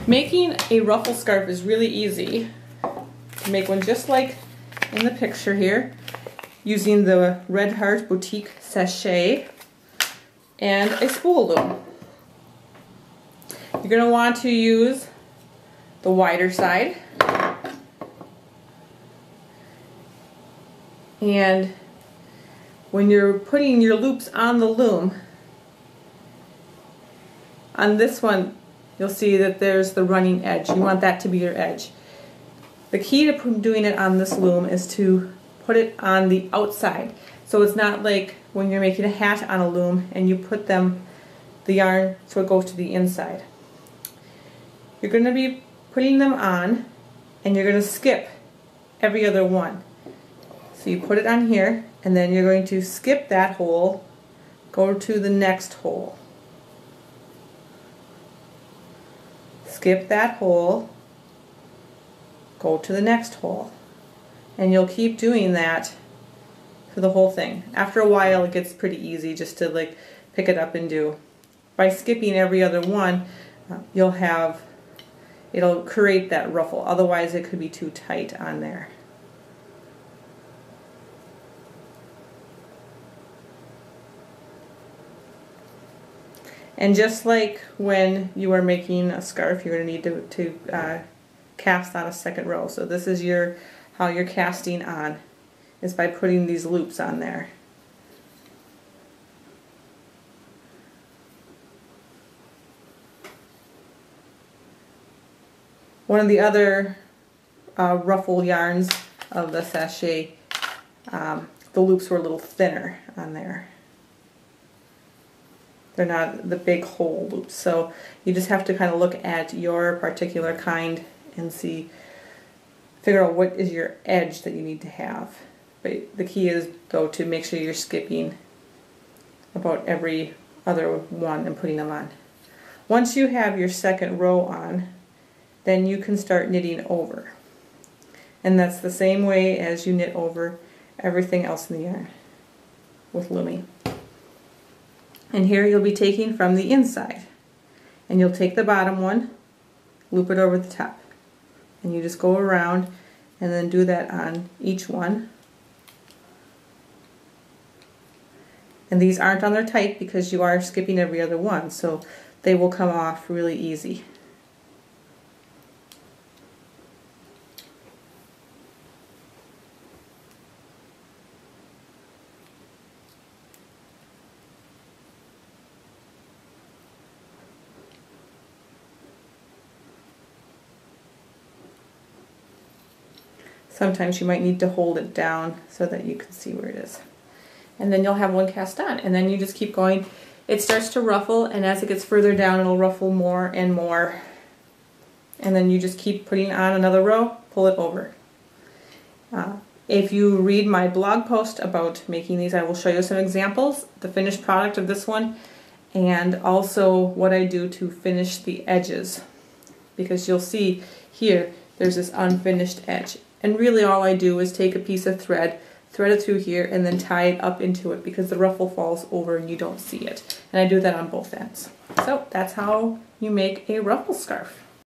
Making a ruffle scarf is really easy. Make one just like in the picture here, using the Red Heart Boutique sachet and a spool loom. You're going to want to use the wider side, and when you're putting your loops on the loom, on this one you'll see that there's the running edge. You want that to be your edge. The key to doing it on this loom is to put it on the outside. So it's not like when you're making a hat on a loom and you put the yarn so it goes to the inside. You're going to be putting them on and you're going to skip every other one. So you put it on here and then you're going to skip that hole, go to the next hole. Skip that hole, go to the next hole, and you'll keep doing that for the whole thing. After a while it gets pretty easy just to like pick it up and do. By skipping every other one, it'll create that ruffle, otherwise it could be too tight on there. And just like when you are making a scarf, you're going to need to cast on a second row. So this is how you're casting on, is by putting these loops on there. One of the other ruffle yarns of the sachet, the loops were a little thinner on there. They're not the big hole loops, so you just have to kind of look at your particular kind and figure out what is your edge that you need to have. But the key is, though, to make sure you're skipping about every other one and putting them on. Once you have your second row on, then you can start knitting over. And that's the same way as you knit over everything else in the yarn with looming. And here you'll be taking from the inside, and you'll take the bottom one, loop it over the top, and you just go around and then do that on each one. And these aren't on there tight because you are skipping every other one, so they will come off really easy. Sometimes you might need to hold it down so that you can see where it is. And then you'll have one cast on, and then you just keep going. It starts to ruffle, and as it gets further down it'll ruffle more and more. And then you just keep putting on another row, pull it over. If you read my blog post about making these, I will show you some examples, the finished product of this one, and also what I do to finish the edges. Because you'll see here there's this unfinished edge. And really all I do is take a piece of thread, thread it through here, and then tie it up into it because the ruffle falls over and you don't see it. And I do that on both ends. So that's how you make a ruffle scarf.